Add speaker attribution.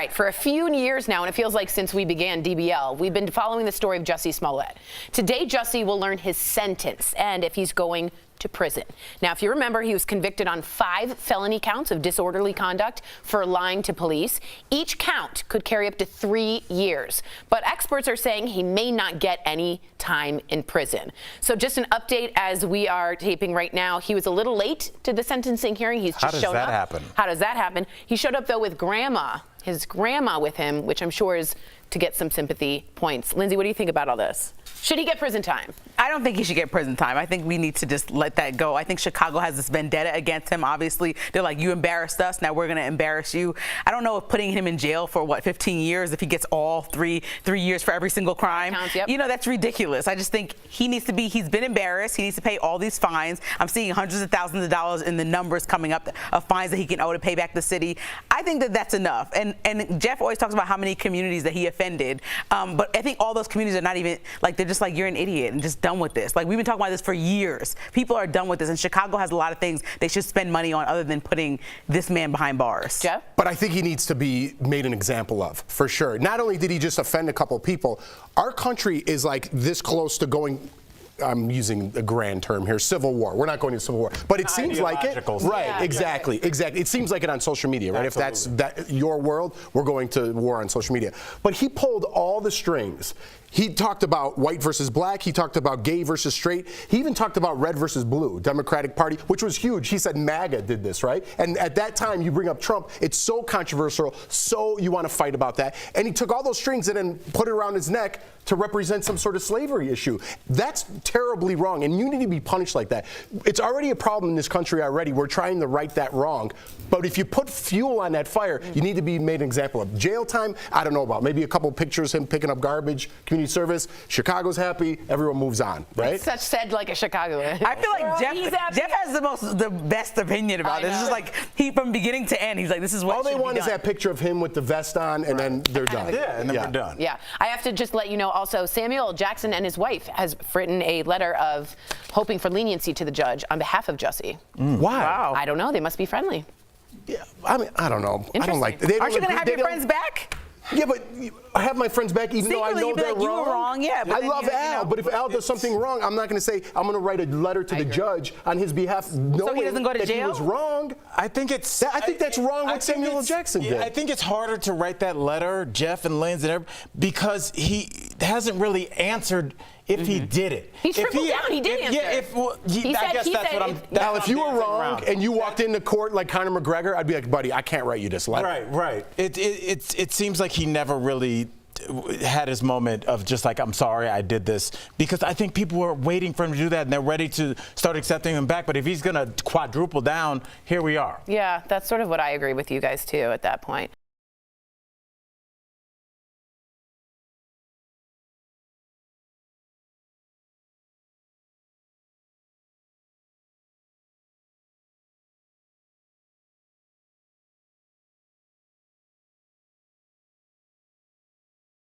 Speaker 1: right, for a few years now, and it feels like since we began DBL, we've been following the story of Jussie Smollett. Today, Jussie will learn his sentence and if he's going to prison. Now, if you remember, he was convicted on 5 felony counts of disorderly conduct for lying to police. Each count could carry up to 3 years. But experts are saying he may not get any time in prison. So just an update as we are taping right now. He was a little late to the sentencing hearing. He's just showed up. How does that happen? How does that happen? He showed up, though, with his grandma with him, which I'm sure is to get some sympathy points. Lindsay, what do you think about all this? Should he get prison time?
Speaker 2: I don't think he should get prison time. I think we need to just let that go. I think Chicago has this vendetta against him. Obviously, they're like, you embarrassed us, now we're going to embarrass you. I don't know if putting him in jail for, 15 years, if he gets all three years for every single crime.
Speaker 1: Counts, yep.
Speaker 2: You know, that's ridiculous. I just think he's been embarrassed. He needs to pay all these fines. I'm seeing hundreds of thousands of dollars in the numbers coming up of fines that he can owe to pay back the city. I think that that's enough. And Jeff always talks about how many communities that he offended. But I think all those communities are not even, like, they're just like, you're an idiot and just done with this. Like, we've been talking about this for years. People are done with this, and Chicago has a lot of things they should spend money on other than putting this man behind bars.
Speaker 1: Jeff?
Speaker 3: But I think he needs to be made an example of, for sure. Not only did he just offend a couple people, our country is like this close to going, I'm using a grand term here, civil war. We're not going to civil war, but it seems like it. Right, yeah, exactly. It seems like it on social media, right? Absolutely. If that's your world, we're going to war on social media. But he pulled all the strings. He talked about white versus black. He talked about gay versus straight. He even talked about red versus blue, Democratic Party, which was huge. He said MAGA did this, right? And at that time, you bring up Trump. It's so controversial, so you want to fight about that. And he took all those strings and then put it around his neck to represent some sort of slavery issue. That's terribly wrong, and you need to be punished like that. It's already a problem in this country already. We're trying to right that wrong. But if you put fuel on that fire, you need to be made an example of. Jail time, I don't know about. Maybe a couple pictures, him picking up garbage, community service. Chicago's happy. Everyone moves on, right?
Speaker 1: It's such said like a Chicagoan.
Speaker 2: I feel like Jeff has the best opinion about this. It's just like from beginning to end, he's like, this is what
Speaker 3: all they want is that picture of him with the vest on, and then they're done.
Speaker 4: Yeah, and then we're done.
Speaker 1: Yeah, I have to just let you know also, Samuel Jackson and his wife has written a letter of hoping for leniency to the judge on behalf of Jussie.
Speaker 3: Why?
Speaker 2: Wow.
Speaker 1: I don't know. They must be friendly.
Speaker 3: Yeah, I mean, I don't know. I don't like that.
Speaker 2: Aren't you going to have your friends back?
Speaker 3: Yeah, but I have my friends back even though I know they're
Speaker 2: wrong. You were wrong, yeah.
Speaker 3: I love Al, but if Al does something wrong, I'm not going to say I'm going to write a letter to the judge on his behalf, knowing
Speaker 2: he doesn't go to
Speaker 3: that
Speaker 2: jail?
Speaker 3: he was wrong.
Speaker 4: I think that's wrong
Speaker 3: what Samuel Jackson did.
Speaker 4: I think it's harder to write that letter, Jeff and Lindsay, because he hasn't really answered if he did it.
Speaker 1: He tripled down. He did answer.
Speaker 4: Yeah, I guess that's what I'm.
Speaker 3: Now, if you were wrong and you walked into court like Conor McGregor, I'd be like, buddy, I can't write you this letter.
Speaker 4: Right. It seems like he never really had his moment of just like, I'm sorry I did this, because I think people were waiting for him to do that and they're ready to start accepting him back. But if he's going to quadruple down, here we are.
Speaker 1: Yeah, that's sort of what I agree with you guys too at that point.